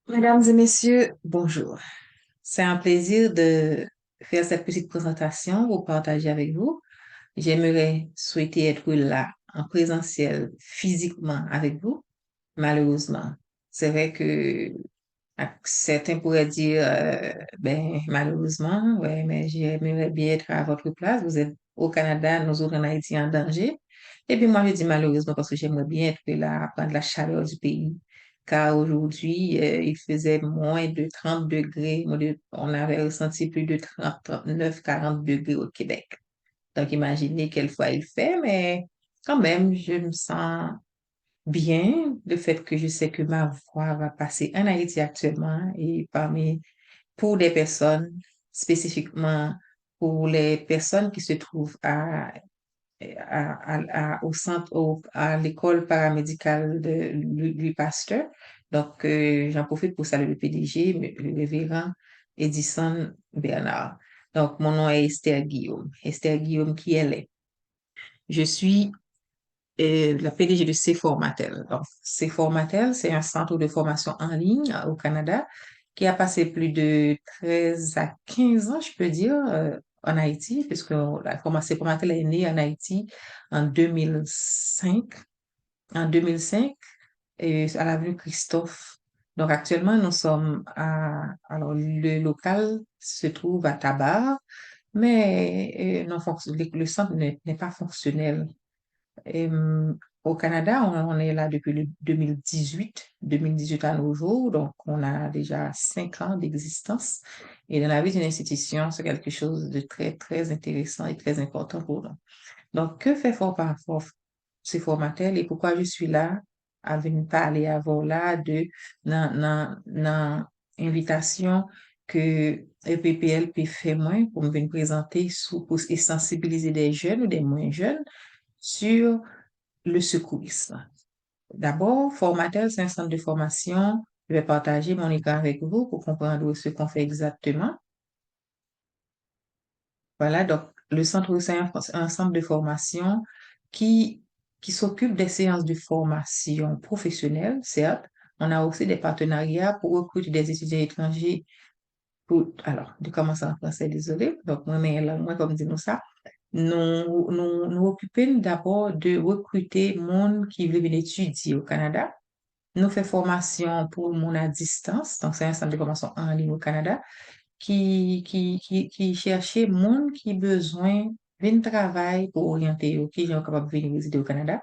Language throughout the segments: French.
Mesdames et messieurs, bonjour. C'est un plaisir de faire cette petite présentation pour partager avec vous. J'aimerais souhaiter être là en présentiel physiquement avec vous. Malheureusement, c'est vrai que certains pourraient dire, ben malheureusement, ouais, mais j'aimerais bien être à votre place. Vous êtes au Canada, nous autres en Haïti en danger. Et puis moi, je dis malheureusement parce que j'aimerais bien être là, prendre la chaleur du pays. Car aujourd'hui, il faisait moins de 30 degrés. On avait ressenti plus de 30, 39, 40 degrés au Québec. Donc, imaginez quelle fois il fait, mais quand même, je me sens bien le fait que je sais que ma voix va passer en Haïti actuellement et pour des personnes, spécifiquement pour les personnes qui se trouvent au centre, à l'école paramédicale du Pasteur. Donc, j'en profite pour saluer le PDG, le révérend Edison Bernard. Donc, mon nom est Esther Guillaume. Esther Guillaume, qui elle est? Je suis la PDG de C-Formatel. Donc, C-Formatel, c'est un centre de formation en ligne au Canada qui a passé plus de 13 à 15 ans, je peux dire, en Haïti, puisque la formation Formatel est née en Haïti en 2005. En 2005, et à l'avenue Christophe. Donc, actuellement, nous sommes alors, le local se trouve à Tabar, mais non, le centre n'est pas fonctionnel. Et, au Canada, on est là depuis le 2018 à nos jours, donc on a déjà 5 ans d'existence. Et dans la vie d'une institution, c'est quelque chose de très, très intéressant et très important pour nous. Donc, que fait ces formateurs et pourquoi je suis là à venir parler à vous là de l'invitation que EPPLP fait moi pour me venir présenter pour sensibiliser des jeunes ou des moins jeunes sur le secourisme. D'abord, formateur, c'est un centre de formation. Je vais partager mon écran avec vous pour comprendre ce qu'on fait exactement. Voilà, donc le centre, c'est un centre de formation qui, qui s'occupe des séances de formation professionnelle, certes. On a aussi des partenariats pour recruter des étudiants étrangers alors, de commencer en français, désolé. Donc, moi, comme dit nous ça, nous occupons d'abord de recruter monde qui veut venir étudier au Canada. Nous faisons formation pour le monde à distance. Donc, c'est un centre de formation en ligne au Canada qui cherchait monde qui besoin d'un travail pour orienter, qui sont capables de venir résider au Canada.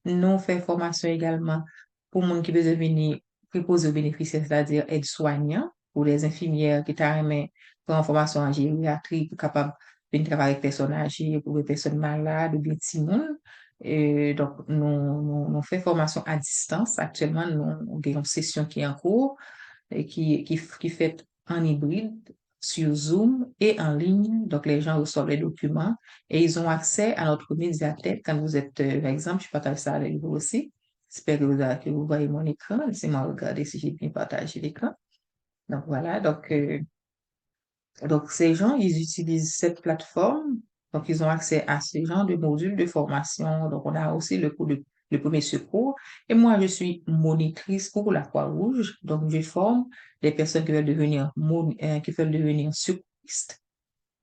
Nous faisons formation également pour monde qui besoin venir préposer aux bénéficiaires, c'est-à-dire aide-soignants, pour les infirmières qui t'arrêtent pour une formation en gériatrie, pour capable de travailler avec des personnes âgées, pour des personnes malades ou bien petits monde. Et donc, nous faisons formation à distance. Actuellement, nous avons une session qui est en cours et qui fait en hybride sur Zoom et en ligne. Donc, les gens reçoivent les documents et ils ont accès à notre médiathèque. Quand vous êtes, par exemple, je partage ça avec vous aussi. J'espère que vous voyez mon écran. Laissez-moi regarder si j'ai bien partagé l'écran. Donc, voilà. Donc, ces gens, ils utilisent cette plateforme. Donc, ils ont accès à ce genre de modules de formation. Donc, on a aussi le premier secours. Et moi, je suis monitrice pour la Croix-Rouge. Donc, je forme des personnes qui veulent qui veulent devenir secouristes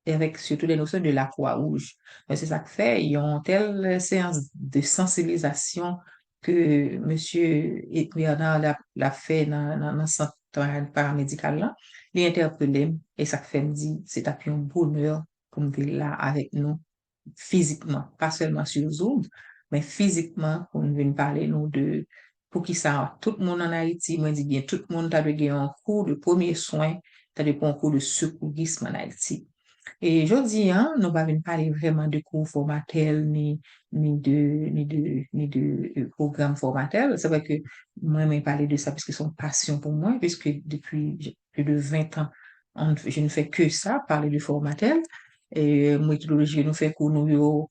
et avec surtout les notions de la Croix-Rouge. Mais c'est ça que fait. Ils ont telle séance de sensibilisation que Monsieur Bernard l'a fait dans le centre paramédical là. Il interpellé et ça fait me dit, c'est un bonheur pour me venir là avec nous physiquement, pas seulement sur Zoom, mais physiquement pour nous venir parler nous de pour qui ça, tout le monde en Haïti, moi dit bien, tout le monde a eu un cours de premiers soins, t'as eu un cours de secourisme en Haïti. Et je dis, hein, nous ne parler vraiment de cours formatels ni de programmes formatels. C'est vrai que moi, je parler de ça parce que c'est une passion pour moi, puisque depuis plus de 20 ans, je ne fais que ça, parler de formatel. Et méthodologie, nous fait cours,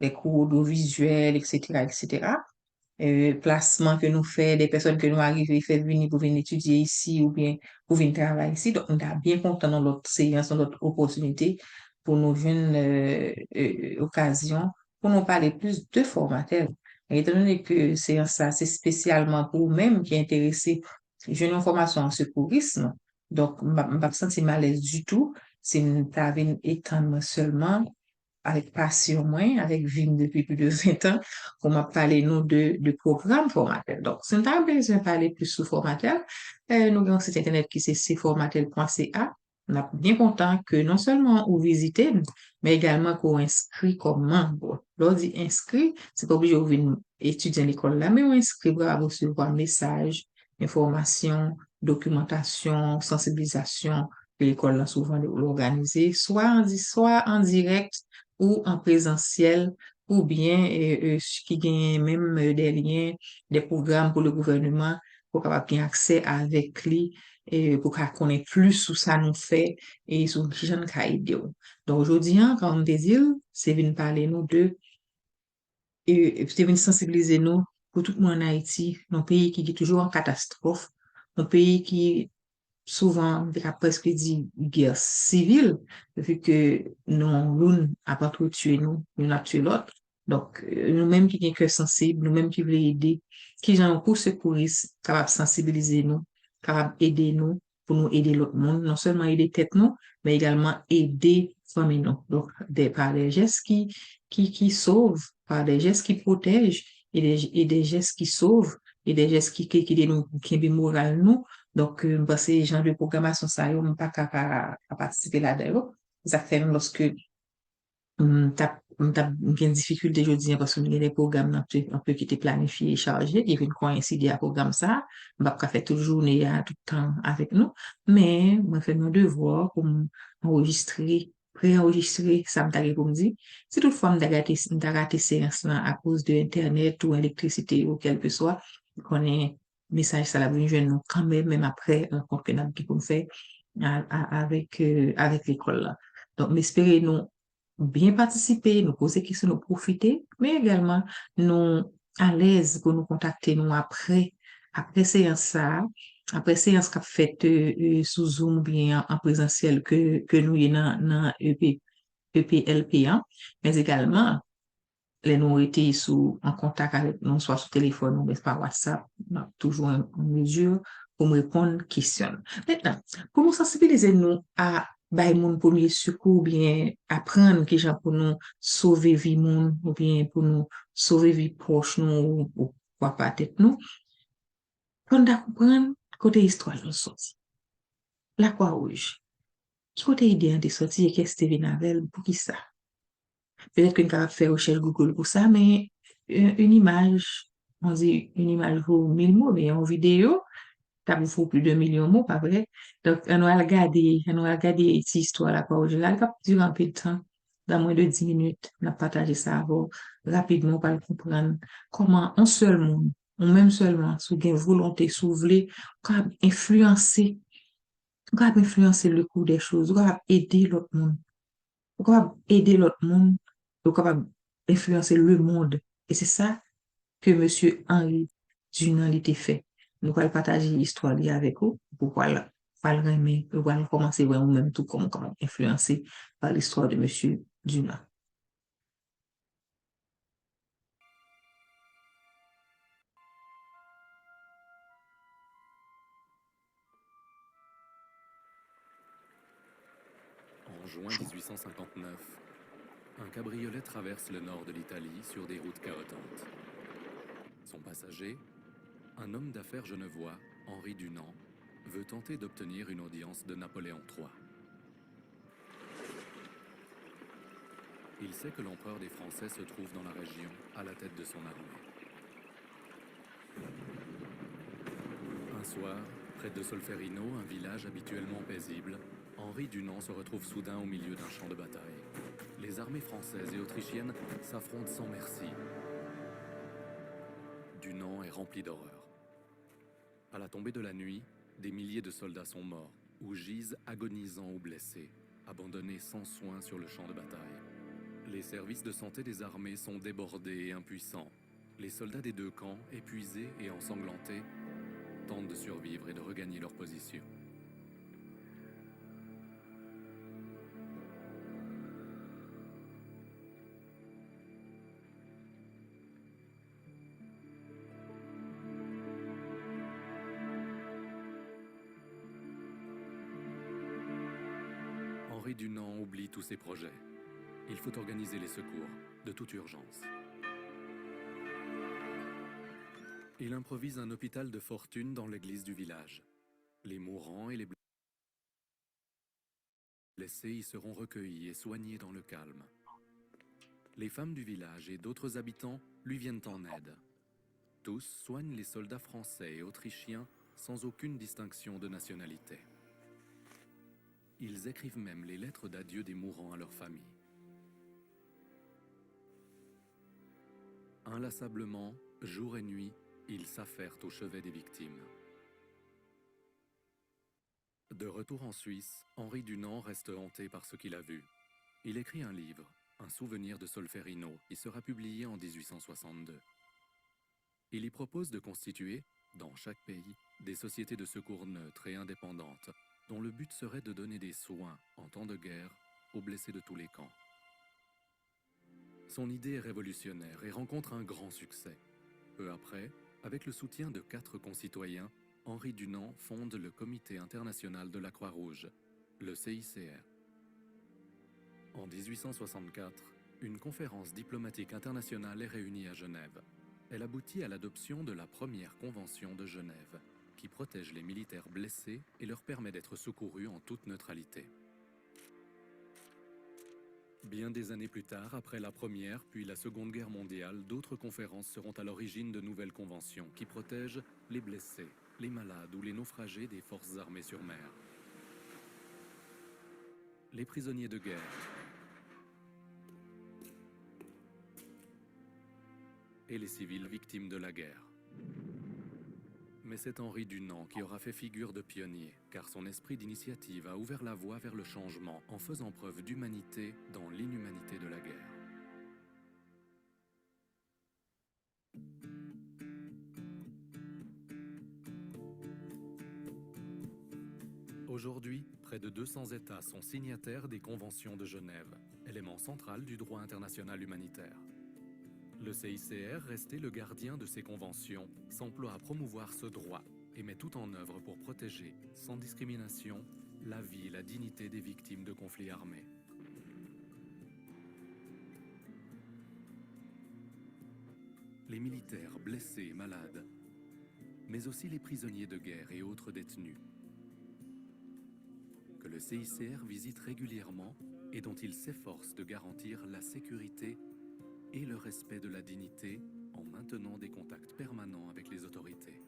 des cours audiovisuels, etc., etc. Placement que nous fait, des personnes que nous arrivons, fait venir pour venir étudier ici ou bien pour venir travailler ici. Donc, on est bien content dans notre séance, dans notre opportunité pour nous une occasion pour nous parler plus de formateurs. Et étant donné que c'est ça, c'est spécialement pour vous-même qui est intéressé j'ai une formation en secourisme, donc je ne me sens mal à l'aise du tout. Si je t'avais étendre seulement avec passion moins, avec Vim depuis plus de 20 ans, on m'a parlé nous de programme formatel. Donc, si on a besoin de parler plus sous formatel, nous avons un site internet qui c'est cformatel.ca. On est bien content que non seulement vous visitez, mais également qu'on inscrit comme membre. Lors dit inscrit, c'est pas obligé de venir étudier à l'école là, mais on inscrit pour recevoir message, information, documentation, sensibilisation que l'école là souvent l'organiser, soit en direct ou en présentiel, ou bien qui gagne même des liens, des programmes pour le gouvernement pour avoir bien accès avec lui et pour qu'on connaisse plus sur ça nous fait et sur qui j'en ai aidé. Donc aujourd'hui, hein, quand on désire, c'est venir parler nous de et c'est venir sensibiliser nous pour tout le monde en Haïti, un pays qui est toujours en catastrophe, un pays qui souvent, on a presque dit guerre civile, vu que nous, l'une a pas trop tué nous, l'une a tué l'autre. Donc, nous-mêmes qui sommes cœur sensible, nous-mêmes qui voulons aider, qui sont pour secouristes, capables de sensibiliser nous, capables d'aider nous, pour nous aider l'autre monde, non seulement aider tête nous, mais également aider famille nous. Donc, par des gestes qui sauvent, par des gestes qui protègent, et des gestes qui sauvent, et des gestes qui nous, qui moral nous. Donc, parce que les gens de programmation, ça, ils n'ont pas qu'à participer là-dedans. Ça fait même lorsque t'as bien difficulté aujourd'hui parce que nous avons des programmes un peu qui étaient planifiés et chargés, et puis coïncider à programme ça, on va pas faire toute journée à tout le temps avec nous, mais on fait nos devoirs pour enregistrer, préenregistrer, ça me t'arrive pour me dire. Si toutefois m'ta raté séance là à cause de Internet ou électricité ou quel que soit, qu'on ait message ça la venir jeune nous quand même, même après un compte que nous avons qui pour me faire avec l'école là. Donc, m'espérer nous bien participer, nous poser questions, nous profiter, mais également nous à l'aise pour nous contacter nous après séance ça, après séance qu'a fait sous Zoom bien en présentiel que nous y dans EPLP, mais également les nous été en contact avec nous, soit sur téléphone ou par WhatsApp, on a toujours en mesure pour me répondre aux questions. Maintenant, pour nous sensibiliser nous à mon premier secours, ou bien apprendre que gens pour nous sauver vie monde, ou bien pour nous sauver vie proche nous, ou quoi pas tête nous, quand on comprendre côté histoire de sorti. La Croix-Rouge. Qui côté idée de sorti et qu'est-ce que Steven Havel pour qui ça? Peut-être qu'on va faire recherche Google pour ça, mais une image, on dit une image vaut 1000 mots, mais en vidéo, ça vous faut plus de 1 million de mots, pas vrai? Donc, on va regarder cette histoire-là, quoi, aujourd'hui, durant un peu de temps, dans moins de 10 minutes, on a partagé ça avant, rapidement, pour comprendre comment un seul monde, ou même seulement, sous une volonté, sous voulez, capable influencer le cours des choses, capable aider l'autre monde, capable aider l'autre monde, capable influencer le monde. Et c'est ça que Monsieur Henri Dunant était fait. Nous allons partager l'histoire avec vous. Pourquoi là? Pas le aimer, nous allons commencer vraiment même tout comment influencé par l'histoire de Monsieur Dunant. En juin 1859, un cabriolet traverse le nord de l'Italie sur des routes chaotantes. Son passager, un homme d'affaires genevois, Henri Dunant, veut tenter d'obtenir une audience de Napoléon III. Il sait que l'empereur des Français se trouve dans la région, à la tête de son armée. Un soir, près de Solferino, un village habituellement paisible, Henri Dunant se retrouve soudain au milieu d'un champ de bataille. Les armées françaises et autrichiennes s'affrontent sans merci. Dunant est rempli d'horreur. À la tombée de la nuit, des milliers de soldats sont morts ou gisent agonisants ou blessés, abandonnés sans soin sur le champ de bataille. Les services de santé des armées sont débordés et impuissants. Les soldats des deux camps, épuisés et ensanglantés, tentent de survivre et de regagner leur position. Henri Dunant oublie tous ses projets. Il faut organiser les secours, de toute urgence. Il improvise un hôpital de fortune dans l'église du village. Les mourants et les blessés y seront recueillis et soignés dans le calme. Les femmes du village et d'autres habitants lui viennent en aide. Tous soignent les soldats français et autrichiens sans aucune distinction de nationalité. Ils écrivent même les lettres d'adieu des mourants à leur famille. Inlassablement, jour et nuit, ils s'affairent au chevet des victimes. De retour en Suisse, Henri Dunant reste hanté par ce qu'il a vu. Il écrit un livre, Un souvenir de Solferino, qui sera publié en 1862. Il y propose de constituer, dans chaque pays, des sociétés de secours neutres et indépendantes, dont le but serait de donner des soins, en temps de guerre, aux blessés de tous les camps. Son idée est révolutionnaire et rencontre un grand succès. Peu après, avec le soutien de 4 concitoyens, Henri Dunant fonde le Comité international de la Croix-Rouge, le CICR. En 1864, une conférence diplomatique internationale est réunie à Genève. Elle aboutit à l'adoption de la première Convention de Genève, qui protège les militaires blessés et leur permet d'être secourus en toute neutralité. Bien des années plus tard, après la Première puis la Seconde Guerre mondiale, d'autres conférences seront à l'origine de nouvelles conventions qui protègent les blessés, les malades ou les naufragés des forces armées sur mer. Les prisonniers de guerre et les civils victimes de la guerre. Mais c'est Henri Dunant qui aura fait figure de pionnier, car son esprit d'initiative a ouvert la voie vers le changement en faisant preuve d'humanité dans l'inhumanité de la guerre. Aujourd'hui, près de 200 États sont signataires des conventions de Genève, élément central du droit international humanitaire. Le CICR, resté le gardien de ces conventions, s'emploie à promouvoir ce droit et met tout en œuvre pour protéger, sans discrimination, la vie et la dignité des victimes de conflits armés. Les militaires blessés et malades, mais aussi les prisonniers de guerre et autres détenus, que le CICR visite régulièrement et dont il s'efforce de garantir la sécurité et le respect de la dignité en maintenant des contacts permanents avec les autorités.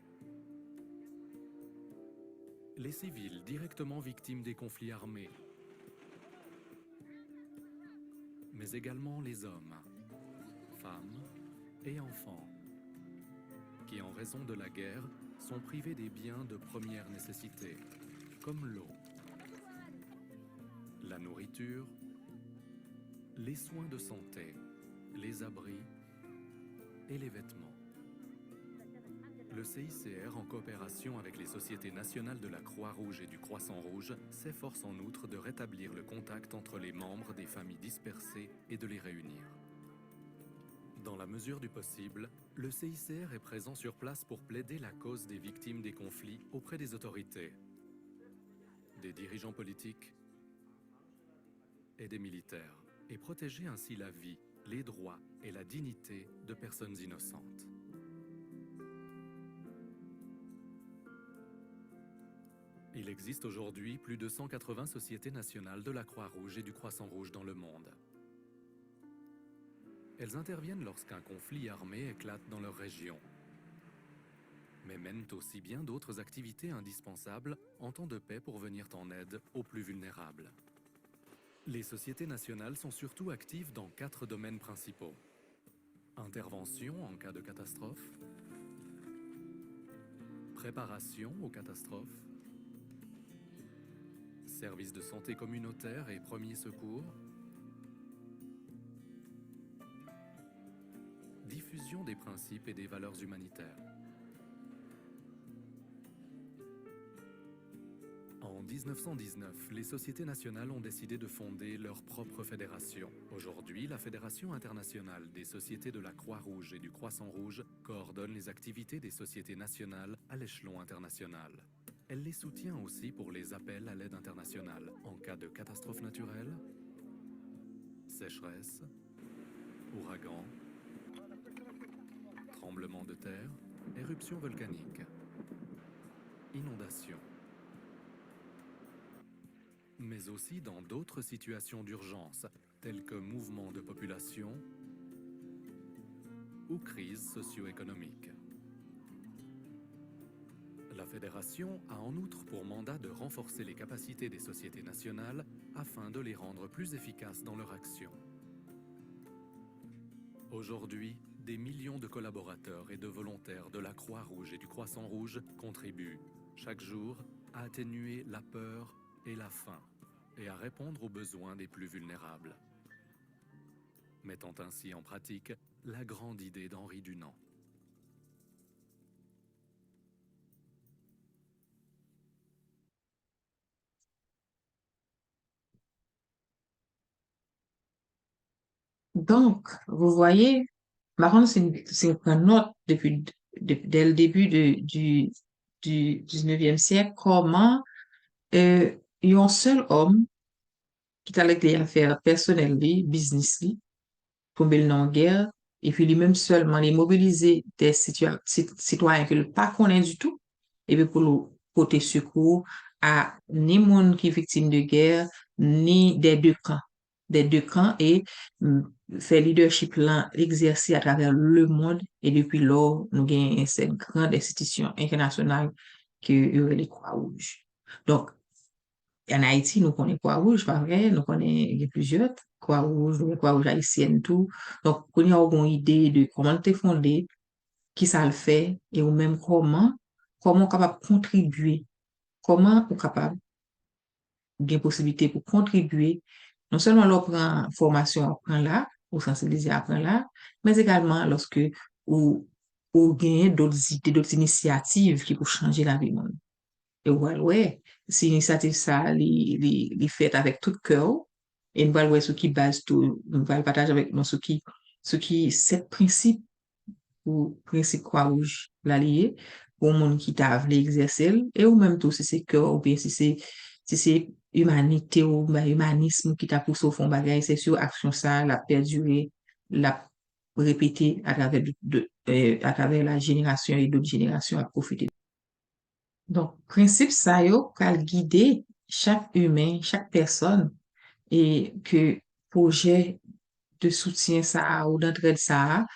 Les civils directement victimes des conflits armés, mais également les hommes, femmes et enfants, qui en raison de la guerre sont privés des biens de première nécessité, comme l'eau, la nourriture, les soins de santé, les abris et les vêtements. Le CICR, en coopération avec les sociétés nationales de la Croix-Rouge et du Croissant-Rouge, s'efforce en outre de rétablir le contact entre les membres des familles dispersées et de les réunir. Dans la mesure du possible, le CICR est présent sur place pour plaider la cause des victimes des conflits auprès des autorités, des dirigeants politiques et des militaires, et protéger ainsi la vie, les droits et la dignité de personnes innocentes. Il existe aujourd'hui plus de 180 sociétés nationales de la Croix-Rouge et du Croissant-Rouge dans le monde. Elles interviennent lorsqu'un conflit armé éclate dans leur région, mais mènent aussi bien d'autres activités indispensables en temps de paix pour venir en aide aux plus vulnérables. Les sociétés nationales sont surtout actives dans 4 domaines principaux. Intervention en cas de catastrophe, préparation aux catastrophes, services de santé communautaire et premiers secours, diffusion des principes et des valeurs humanitaires. En 1919, les sociétés nationales ont décidé de fonder leur propre fédération. Aujourd'hui, la Fédération internationale des sociétés de la Croix-Rouge et du Croissant-Rouge coordonne les activités des sociétés nationales à l'échelon international. Elle les soutient aussi pour les appels à l'aide internationale en cas de catastrophe naturelle, sécheresse, ouragan, tremblement de terre, éruption volcanique, inondation. Mais aussi dans d'autres situations d'urgence, telles que mouvements de population ou crises socio-économiques. La Fédération a en outre pour mandat de renforcer les capacités des sociétés nationales afin de les rendre plus efficaces dans leur action. Aujourd'hui, des millions de collaborateurs et de volontaires de la Croix-Rouge et du Croissant-Rouge contribuent, chaque jour, à atténuer la peur et la faim et à répondre aux besoins des plus vulnérables, mettant ainsi en pratique la grande idée d'Henri Dunant. Donc, vous voyez, par contre, c'est une note dès le début du 19e siècle, comment un seul homme qui t'a les affaires personnelles, business, tomber en guerre, et puis lui-même seulement, les mobiliser des citoyens que le pas connaît du tout, et puis pour le côté secours à ni monde qui est victime de guerre, ni des deux camps, et faire leadership là, exercer à travers le monde, et depuis lors, nous avons cette grande institution internationale que les Croix-Rouges. Donc, en Haïti, nous connaissons Croix-Rouge, pas vrai? Nous connaissons, il y a plusieurs Croix-Rouge, nous Croix-Rouge haïtienne, tout. Donc, on a une idée de comment t'es fondé, qui ça le fait, et ou même comment on est capable de contribuer, comment on est capable de possibilité pour contribuer, non seulement leur prend formation, apprend là, ou sensibiliser, apprend là, mais également lorsque ou gagne d'autres idées, d'autres initiatives qui pour changer la vie monde. Et voilà, ouais, si l'initiative ça, les fait avec tout cœur, et nous allons voir ce qui base tout, nous allons partager avec nous sept principes ou principes Croix-Rouge l'allié, pour le monde qui t'a voulu exercer, et ou même tout, si c'est cœur, ou bien si c'est humanité ou ben, humanisme qui t'a poussé au fond bagage, c'est sûr, action ça, la perdurer, la répéter à travers la génération et d'autres générations à profiter. Donc, principe ça yo, pral guider chaque humain, chaque personne, et que projet de soutien ça ou d'entraide ça,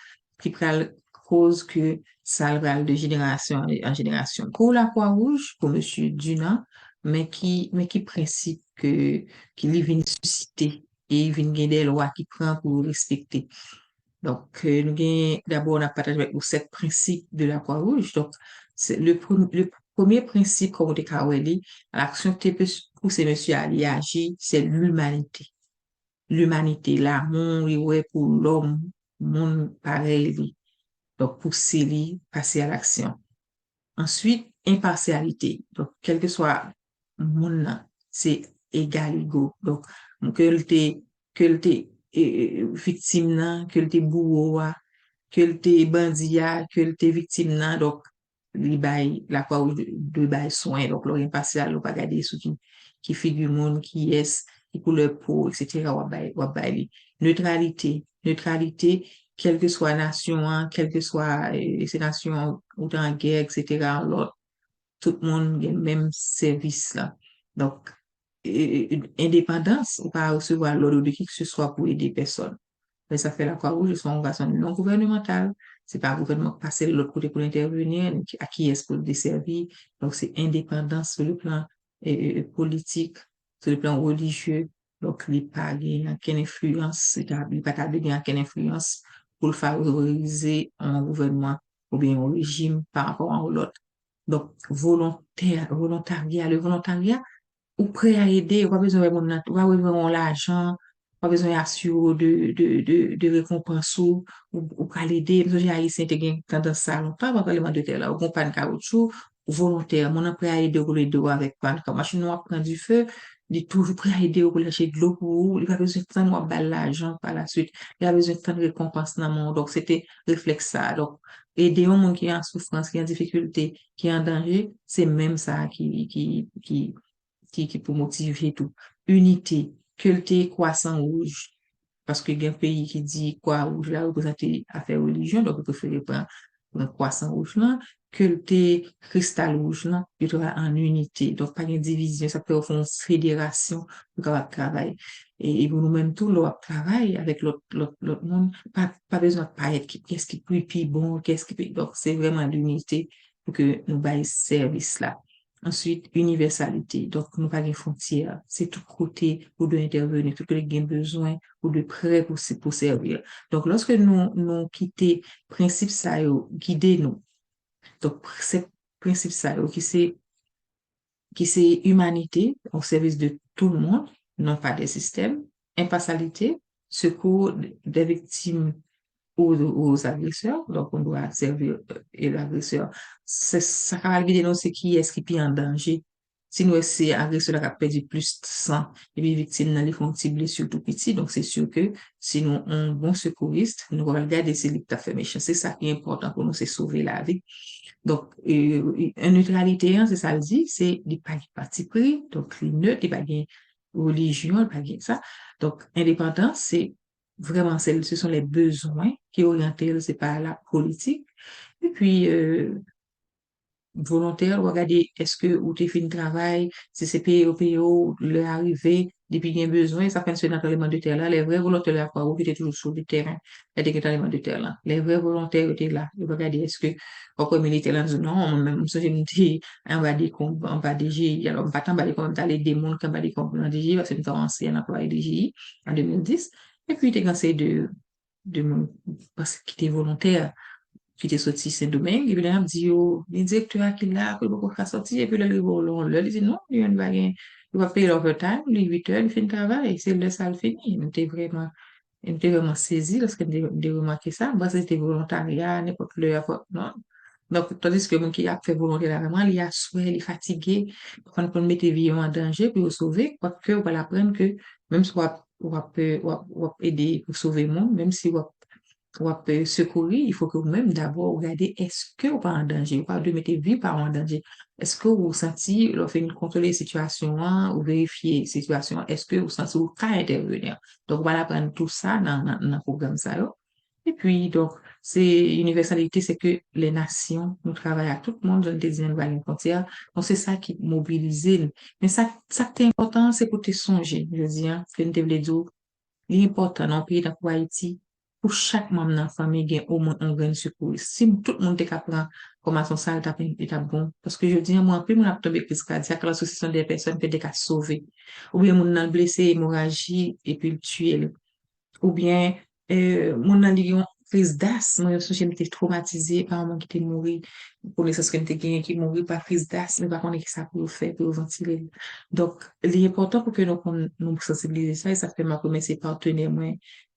qui pral cause que ça pral de génération en génération. Pour la Croix-Rouge, pour Monsieur Dunant, mais qui principe qui lui vient susciter et il vient des lois qui prend pour respecter. Donc, nous gagnons, d'abord, on a partagé avec vous sept principes de la Croix-Rouge. Donc, c'est le premier principe, comme on dit, l'action que tu peux pousser monsieur à y agir, c'est l'humanité. L'humanité, l'amour, ouais, pour l'homme, monde pareil, lui. Donc, pousser lui, passer à l'action. Ensuite, impartialité. Donc, quel que soit le monde, c'est égal, égaux. Donc, que le victime, nan, que le bourreau, que le bandit, que le victime, nan, donc, li bay, la quoi, de bay soin. Donc, l'impartial, ou pas garder ce qui figure monde, qui est, qui couleur peau, etc., ou bay li. Neutralité, quelle que soit nation, hein, quelle que soit ces nations ou en guerre, etc., l'autre, tout le monde a le même service là. Donc, indépendance, ou pas recevoir l'ordre de qui que ce soit pour aider personne. Mais ça fait la Croix-Rouge, c'est une organisation non gouvernementale. C'est pas un gouvernement passer de l'autre côté pour intervenir, à qui est-ce pour le desservir. Donc, c'est indépendance sur le plan politique, sur le plan religieux. Donc, il n'y a pas aucune influence, il n'y a pas aucune influence pour favoriser un gouvernement ou bien un régime par rapport à l'autre. Donc, volontariat, le volontariat, ou prêt à aider, ou pas besoin de mon ou pas besoin de l'argent, pas besoin d'assurer de récompense ou pas l'aider. Parce que j'ai haïtien te gen tendance ça longtemps, avant que de terre là, ou compagnie caoutchouc, ou volontaire, mon prêt à aider ou les deux avec pan, comme machine noire prend du feu, il est toujours prêt à aider ou lâcher de l'eau pour vous, il pas besoin de temps de l'argent par la suite, il a besoin de temps de récompense dans le monde. Donc, c'était réflexe ça. Donc, aider un monde qui est en souffrance, qui est en difficulté, qui est en danger, c'est même ça qui peut motiver tout. Unité, culté, croissant rouge. Parce que il y a un pays qui dit quoi rouge là représente affaire religion, donc vous préférez prendre un croissant rouge là, culté, cristal rouge là, il y aura en unité. Donc, pas une division, ça peut faire une fédération pour travailler. Et pour nous-mêmes, tout le travail avec l'autre monde, pas besoin de paraître qu'est-ce qui est plus bon, qu'est-ce qui peut, donc c'est vraiment l'unité pour que nous baillons ce service là. Ensuite, universalité. Donc, nous pas de frontières. C'est tout côté où de intervenir, tout que les gains besoin ou de prêt pour servir. Donc, lorsque nous quittons principe ça, guider nous. Donc, c'est principe ça, qui c'est humanité au service de tout le monde, non pas des systèmes, impartialité, secours des victimes aux agresseurs. Donc, on doit servir et l'agresseur. Ça va guider nous, c'est qui est-ce qui est en danger. Si nous, c'est agresseur qui a perdu plus de sang, et puis victime, dans les font petit blessure tout petit. Donc, c'est sûr que si nous, un bon secouriste, nous allons regarder c'est lui qui a fait méchant. C'est ça qui est important pour nous, c'est sauver la vie. Donc, une neutralité, hein, c'est ça le dit, c'est des pas parti pris, donc les neutres, pas bien religion, pas bien ça. Donc, indépendance, c'est vraiment, ce sont les besoins qui orientent, c'est pas la politique. Et puis, volontaire, regarder est-ce que ou t'es fait un travail, si c'est PO, le arrivé, depuis qu'il y a besoin, ça fonctionne dans l'élément de terre là, les vrais volontaires là, quoi, ou qui étaient toujours sur le terrain, et qui étaient dans l'élément de terre là. Les vrais volontaires étaient là. Ils regardaient est-ce que, encore militaire là, non, même, je me dis, on va dire qu'on va DGI, alors, on va pas en comme les démons, qu'on va dire qu'on va DGI, parce que nous avons ancien employé DGI en 2010, et puis, t'es cansé de, parce qu'il était volontaire, qui était sorti Saint-Domingue, et puis là, il me dit, oh, le directeur qui l'a, que le pas sorti, et puis là, il dit non, il va rien, il va payer l'overtime, les 8 heures, il fait le travail, c'est le ça le fini. Il était vraiment saisi lorsqu'il a remarqué ça. Moi, c'était volontariat, n'importe le, non. Donc, tandis que mon qui a fait volontariat, vraiment, il a souhait, il est fatigué, quand on mettre vie en danger, puis le sauver, quoique, on va l'apprendre que, même si on va aider pour sauver le monde, même si on peut secourir, il faut que vous-même d'abord regardez est-ce que vous pas en danger, ou pas de mettre vie par en danger. Est-ce que vous sentez, le fait de contrôler la situation, hein, ou vérifier la situation, est-ce que vous sentez vous pouvez intervenir? Donc, voilà, prendre tout ça dans le programme ça, là. Et puis, donc, c'est universalité, c'est que les nations, nous travaillons à tout le monde, je ne dis pas une frontière. Donc, c'est ça qui mobilise. Mais ça qui est important, c'est pour te songer, je dis, hein, que nous devons dire, l'important dans le pays dans Haïti, pour chaque membre de la famille, il y a au moins un grain de secours. Si tout le monde est capable comment son ça est bon. Parce que je dis, moi, en plus, mon a tombé crise cardiaque, l'association des personnes peut être sauver. Ou bien, mon a blessé, hémorragie, et puis le tuer. Ou bien, mon a lié une crise d'asthme, moi, je j'étais traumatisée par un moment qui était mort, pour les choses que j'étais gagné, qui mourit par crise d'asthme, mais par contre, ça pour faire, pour ventiler. Donc, l'important pour que nous sensibiliser ça, et ça fait ma première, c'est partenaire, moi,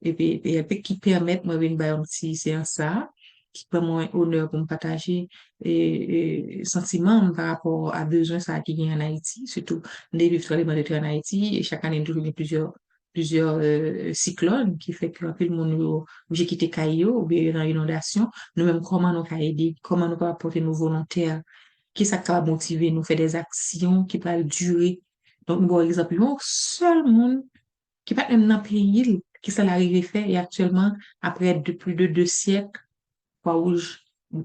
et puis, qui permettent, moi, une baille petit séance ça, qui peut moi honneur pour me partager et sentiments par rapport à besoin ça qui gagne en Haïti, surtout, les vivre sur les bancs de terre en Haïti, et chaque année, nous avons plusieurs cyclones qui fait que le monde j'ai quitté Caillou ou bien dans l'inondation nous-mêmes comment nous pouvons aider comment nous pouvons apporter nos volontaires qui ça va motiver nous faire des actions qui peuvent durer donc par exemple un seul monde qui pas même dans le pays qui ça l'arrive faire et actuellement après plus de 2 siècles Rouge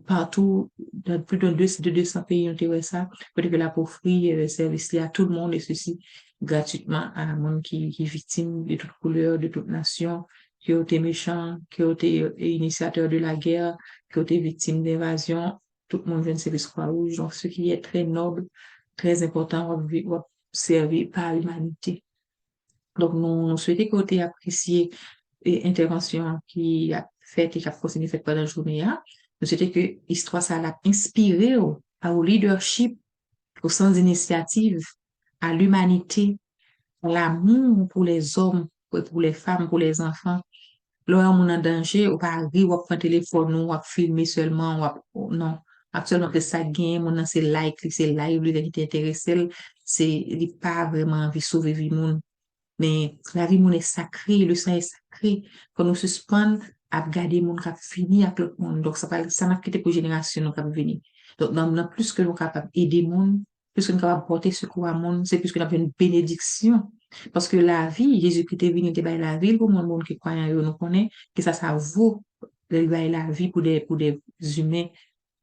partout, dans plus de 200 pays, on dirait ça, peut-être que la pour offrir service à tout le monde et ceci gratuitement à un monde qui est victime de toutes couleurs, de toutes nations, qui ont été méchants, qui ont été initiateurs de la guerre, qui ont été victimes d'invasion, tout le monde vient de service Croix-Rouge. Donc, ce qui est très noble, très important, va servir par l'humanité. Donc, nous souhaitons que tu apprécié l'intervention qui a fait et qui a continué fait pendant la journée. Nous souhaitons que l'histoire, ça l'a inspiré au leadership, au sens d'initiative, à l'humanité, à l'amour pour les hommes, pour les femmes, pour les enfants. Là, on est en danger, on va arriver, on va prendre téléphone, on va filmer seulement, non. Actuellement, c'est ça gain, mon c'est like, c'est live, le qui intéressé, c'est, il n'est pas vraiment envie de sauver vie monde. Mais la vie, mon est sacrée, le sang est sacré. Quand nous suspendons à garder mon cap fini avec l'autre monde. Donc, ça m'a quitté pour génération nous cap venir. Donc, dans plus que nous capable aider monde, plus que nous capable porter secours à monde, c'est plus que nous avons une bénédiction. Parce que la vie, Jésus-Christ est venu, il est la vie pour le monde qui croit en eux, nous connaît, que ça vaut, il bail la vie pour des humains,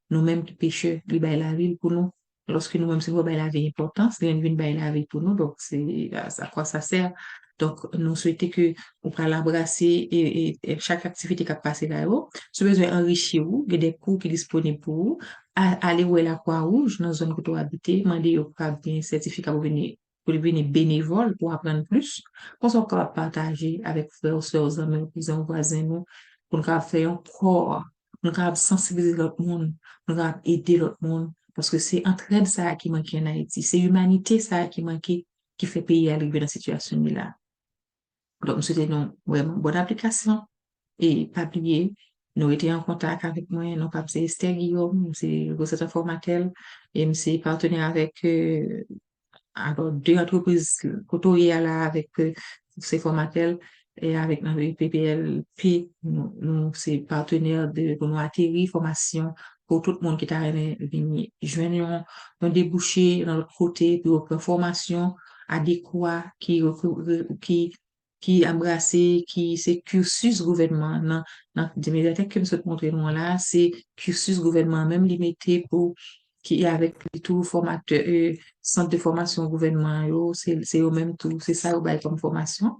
nous-mêmes qui pécheurs, il bail la vie pour nous. Lorsque nous-mêmes, c'est pour la vie importance, il vient bail la vie pour nous, donc c'est à quoi ça sert. Donc, nous souhaitons que on puisse l'embrasser et chaque activité qui a passé là haut si vous besoin enrichir vous, il y a des cours qui sont disponibles pour vous, aller où est la Croix-Rouge, dans la zone que vous habitez, demander au pas bien certificat pour venir bénévole pour apprendre plus, qu'on soit capable de partager avec frères, sœurs, amis, cousins, voisins, nous, pour nous capable faire un corps, pour nous capable sensibiliser l'autre monde, pour nous capable aider l'autre monde, parce que c'est entraide ça qui manque en Haïti, c'est humanité ça qui manque, qui fait payer arriver dans cette situation là. Donc, c'était vraiment bonne application. Et pas oublier, nous étions en contact avec moi, non pas c'est Esther Guillaume, c'est recruteur formatel, et c'est partenaire avec alors, deux entreprises côtoyées là avec ces formatels et avec notre PPLP, nous c'est partenaire pour nous atterrir formation pour tout le monde qui t'a venu joindre un débouché dans l'autre côté pour une formation adéquate qui embrassé qui c'est cursus gouvernement dans des médiathèques que nous montré nous là c'est cursus gouvernement même limité pour qui est avec tout formateur centre de formation gouvernement c'est au même tout c'est ça au bail comme formation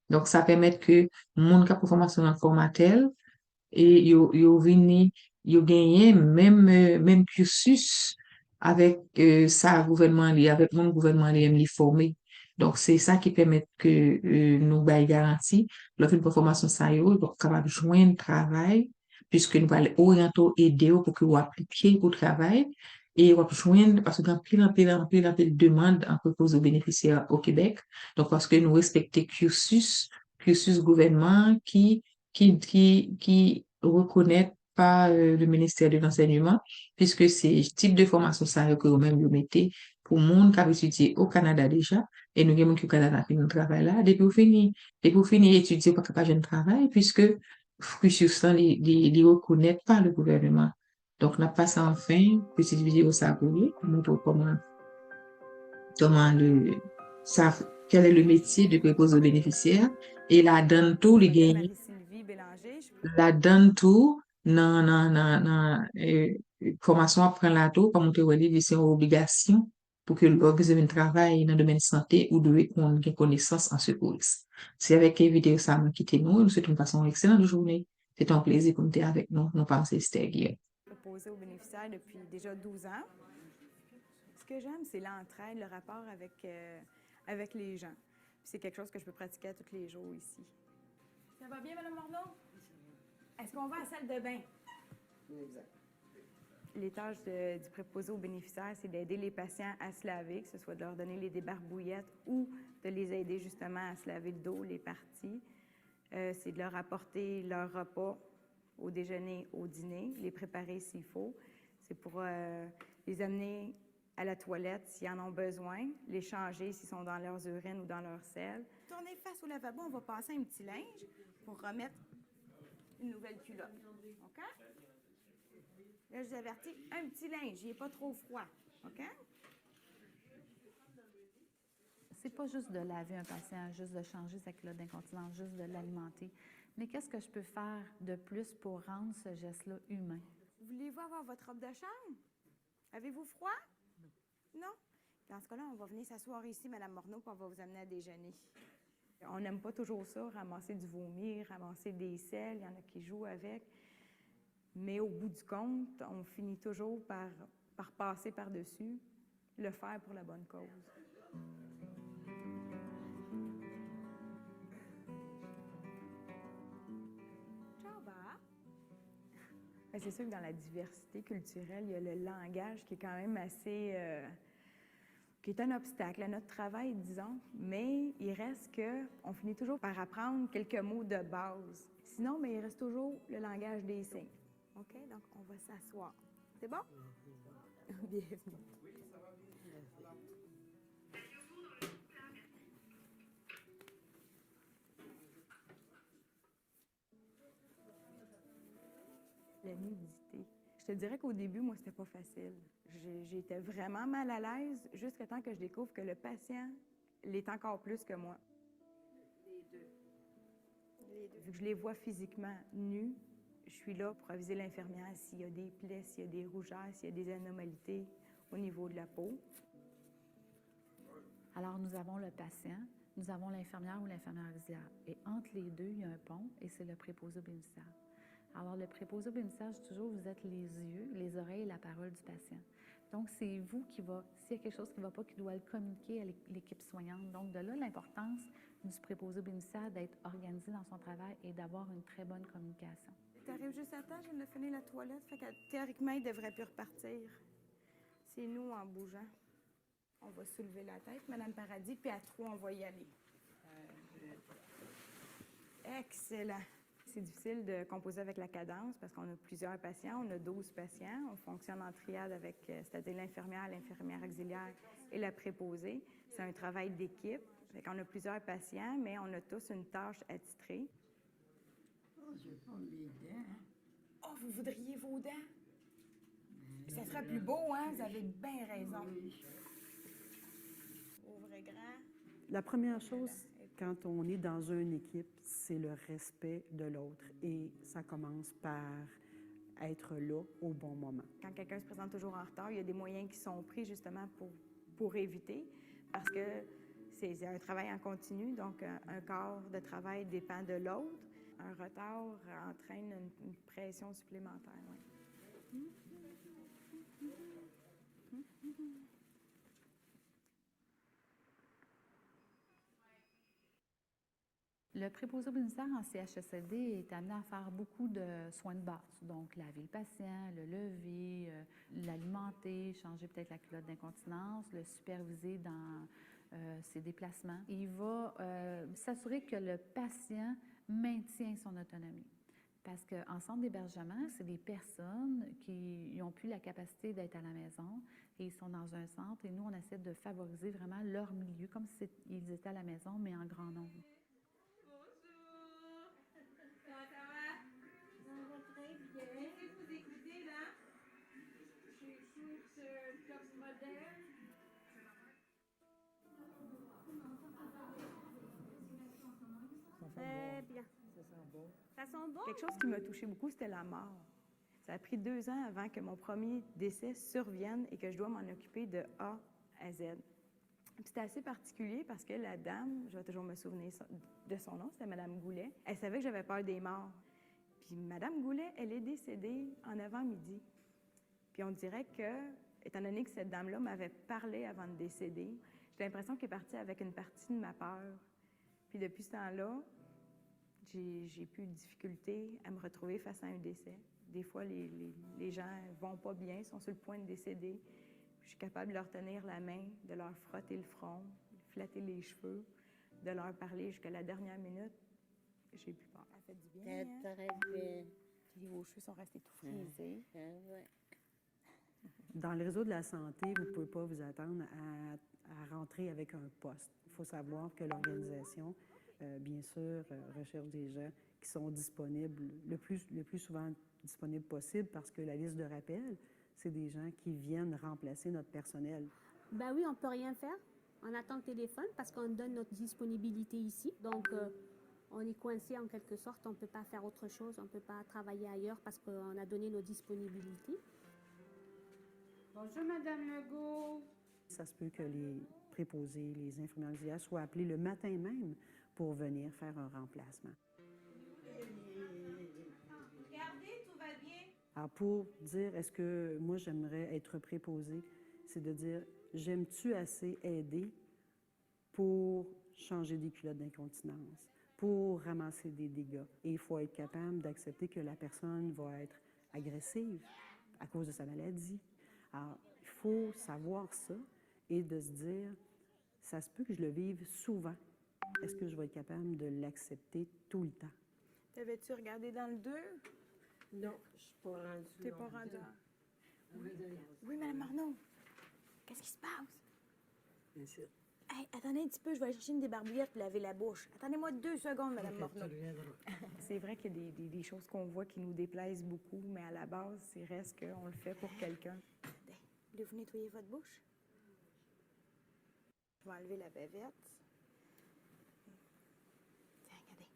donc ça permet que monde qui a pour formation dans formatel et yo vini yo gagné même cursus avec ça gouvernement li avec mon gouvernement li formé donc c'est ça qui permet que nous bail garantie l'offre une formation ça yo donc capable joindre travail puisque nous allons orienter aider pour que vous appliquiez au travail et vous joindre parce que en pile demande en propose aux bénéficiaires au Québec donc parce que nous respectons cursus gouvernement qui reconnaît pas le ministère de l'Enseignement, puisque c'est type de formation ça que vous-même vous mettez pour monde qui a étudié au Canada déjà, et nous avons qui au Canada qui nous travaille là, depuis vous finir étudier pas capable de travail, puisque cursus là, les reconnaît pas le gouvernement. Donc, on a passé enfin, petite vidéo ça pour lui, pour montrer comment ça, quel est le métier de préposé aux bénéficiaires, et la donne tout les gains la donne tout formation après la tout comme on te dit c'est une obligation pour que l'organisme travaille dans le domaine santé ou de qu'on ait connaissance en secourisme. C'est avec les vidéos ça m'a quitté nous souhaitons une façon excellente journée. C'est un plaisir pour nous avec nous. Nous pensons Esther Guillaume. Proposé aux bénéficiaires depuis déjà 12 ans. Ce que j'aime, c'est l'entraide, le rapport avec les gens. Puis c'est quelque chose que je peux pratiquer tous les jours ici. Ça va bien, Mme Morneau? Est-ce qu'on va à la salle de bain? Exact. Les tâches du préposé aux bénéficiaires, c'est d'aider les patients à se laver, que ce soit de leur donner les débarbouillettes ou de les aider justement à se laver le dos, les parties. C'est de leur apporter leur repas au déjeuner, au dîner, les préparer s'il faut. C'est pour les amener à la toilette s'ils en ont besoin, les changer s'ils sont dans leurs urines ou dans leurs selles. Tournez face au lavabo, on va passer un petit linge pour remettre une nouvelle culotte. OK? Là, je vous avertis, un petit linge, il n'est pas trop froid. OK? C'est pas juste de laver un patient, juste de changer sa culotte d'incontinence, juste de l'alimenter. Mais qu'est-ce que je peux faire de plus pour rendre ce geste-là humain? Voulez-vous avoir votre robe de chambre? Avez-vous froid? Non? Dans ce cas-là, on va venir s'asseoir ici, Mme Morneau, puis on va vous amener à déjeuner. On n'aime pas toujours ça, ramasser du vomi, ramasser des selles, il y en a qui jouent avec. Mais au bout du compte, on finit toujours par passer par-dessus, le faire pour la bonne cause. Ciao, va! C'est sûr que dans la diversité culturelle, il y a le langage qui est quand même assez... qui est un obstacle à notre travail, disons, mais il reste qu'on finit toujours par apprendre quelques mots de base. Sinon, mais il reste toujours le langage des signes. OK? Donc, on va s'asseoir. C'est bon? Bienvenue. la nudité. Je te dirais qu'au début, moi, c'était pas facile. J'étais vraiment mal à l'aise jusqu'à temps que je découvre que le patient l'est encore plus que moi. Vu que je les vois physiquement nus, je suis là pour aviser l'infirmière s'il y a des plaies, s'il y a des rougeurs, s'il y a des anomalies au niveau de la peau. Alors, nous avons le patient, nous avons l'infirmière ou l'infirmière auxiliaire. Et entre les deux, il y a un pont et c'est le préposé aux bénéficiaires. Alors, le préposé aux bénéficiaires, je dis toujours, vous êtes les yeux, les oreilles et la parole du patient. Donc, c'est vous qui va, s'il y a quelque chose qui ne va pas, qui doit le communiquer à l'équipe soignante. Donc, de là, l'importance du préposé aux bénéficiaires d'être organisé dans son travail et d'avoir une très bonne communication. Tu arrives juste à temps, je viens de finir la toilette, fait que théoriquement, il devrait plus repartir. C'est nous en bougeant. On va soulever la tête, Madame Paradis, puis à 3, on va y aller. Excellent. C'est difficile de composer avec la cadence parce qu'on a plusieurs patients, on a 12 patients. On fonctionne en triade avec, c'est-à-dire l'infirmière auxiliaire et la préposée. C'est un travail d'équipe. On a plusieurs patients, mais on a tous une tâche attitrée. Oh, je vais prendre mes dents. Oh, vous voudriez vos dents? Ça serait plus beau, hein? Vous avez bien raison. Ouvrez grand. La première chose, quand on est dans une équipe, c'est le respect de l'autre. Et ça commence par être là au bon moment. Quand quelqu'un se présente toujours en retard, il y a des moyens qui sont pris justement pour éviter, parce que c'est un travail en continu, donc un corps de travail dépend de l'autre. Un retard entraîne une pression supplémentaire. Oui. Le préposé aux bénéficiaires en CHSLD est amené à faire beaucoup de soins de base. Donc, laver le patient, le lever, l'alimenter, changer peut-être la culotte d'incontinence, le superviser dans ses déplacements. Il va s'assurer que le patient maintient son autonomie. Parce qu'en centre d'hébergement, c'est des personnes qui n'ont plus la capacité d'être à la maison et ils sont dans un centre. Et nous, on essaie de favoriser vraiment leur milieu, comme s'ils étaient à la maison, mais en grand nombre. Très bien. Ça sent bon? Quelque chose qui m'a touchée beaucoup, c'était la mort. Ça a pris 2 ans avant que mon premier décès survienne et que je dois m'en occuper de A à Z. C'était assez particulier parce que la dame, je vais toujours me souvenir de son nom, c'était Mme Goulet, elle savait que j'avais peur des morts. Puis Mme Goulet, elle est décédée en avant-midi. Puis on dirait que, étant donné que cette dame-là m'avait parlé avant de décéder, j'ai l'impression qu'elle est partie avec une partie de ma peur. Puis depuis ce temps-là, j'ai plus de difficulté à me retrouver face à un décès. Des fois, les gens vont pas bien, sont sur le point de décéder. Je suis capable de leur tenir la main, de leur frotter le front, de flatter les cheveux, de leur parler jusqu'à la dernière minute. J'ai plus peur. Ça fait du bien, hein? Très bien. Puis vos cheveux sont restés tout frisés. Ouais. Dans le réseau de la santé, vous ne pouvez pas vous attendre à rentrer avec un poste. Il faut savoir que l'organisation, bien sûr, recherche des gens qui sont disponibles, le plus souvent disponibles possible, parce que la liste de rappel, c'est des gens qui viennent remplacer notre personnel. Ben oui, on ne peut rien faire. On attend le téléphone parce qu'on donne notre disponibilité ici. Donc, on est coincé en quelque sorte. On ne peut pas faire autre chose. On ne peut pas travailler ailleurs parce qu'on a donné nos disponibilités. Bonjour, Madame Legault. Ça se peut que les préposés, les infirmières auxiliaires soient appelés le matin même pour venir faire un remplacement. Regardez, tout va bien. Alors, pour dire, est-ce que moi, j'aimerais être préposée, c'est de dire, j'aime-tu assez aider pour changer des culottes d'incontinence, pour ramasser des dégâts? Et il faut être capable d'accepter que la personne va être agressive à cause de sa maladie. Alors, il faut savoir ça et de se dire, ça se peut que je le vive souvent. Est-ce que je vais être capable de l'accepter tout le temps? T'avais-tu regardé dans le 2? Non, je suis pas rendue. T'es pas rendue. Oui, Mme Marneau. Qu'est-ce qui se passe? Bien sûr. Hey, attendez un petit peu, je vais aller chercher une débarbouillette pour laver la bouche. Attendez-moi 2 secondes, Madame Morneau. C'est vrai qu'il y a des choses qu'on voit qui nous déplaisent beaucoup, mais à la base, c'est reste qu'on le fait pour quelqu'un. Attendez, voulez-vous nettoyer votre bouche? Je vais enlever la bavette. Tiens, regardez.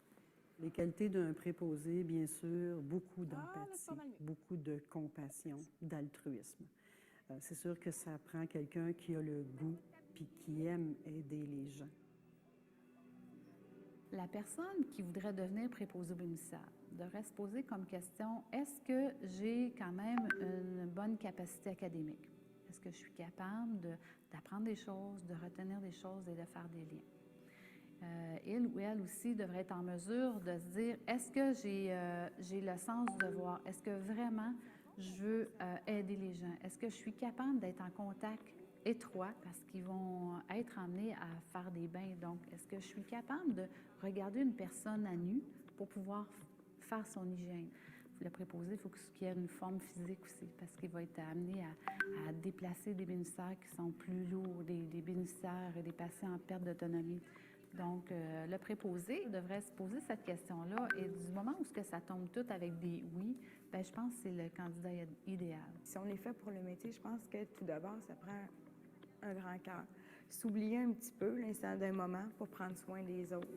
Les qualités d'un préposé, bien sûr, beaucoup Ah, là, c'est d'empathie, pas mal mieux. beaucoup de compassion, d'altruisme. C'est sûr que ça prend quelqu'un qui a le goût puis qui aime aider les gens. La personne qui voudrait devenir préposé aux bénéficiaires devrait se poser comme question, est-ce que j'ai quand même une bonne capacité académique? Est-ce que je suis capable d'apprendre des choses, de retenir des choses et de faire des liens? Il ou elle aussi devrait être en mesure de se dire, est-ce que j'ai le sens du devoir? Est-ce que vraiment je veux aider les gens? Est-ce que je suis capable d'être en contact étroit parce qu'ils vont être amenés à faire des bains? Donc, est-ce que je suis capable de regarder une personne à nu pour pouvoir faire son hygiène? Le préposé, il faut qu'il y ait une forme physique aussi parce qu'il va être amené à déplacer des bénéficiaires qui sont plus lourds, des bénéficiaires et des patients en perte d'autonomie. Donc, le préposé devrait se poser cette question-là et du moment où ça tombe tout avec des oui, bien, je pense que c'est le candidat idéal. Si on est fait pour le métier, je pense que tout d'abord, ça prend un grand cœur. S'oublier un petit peu l'instant d'un moment pour prendre soin des autres.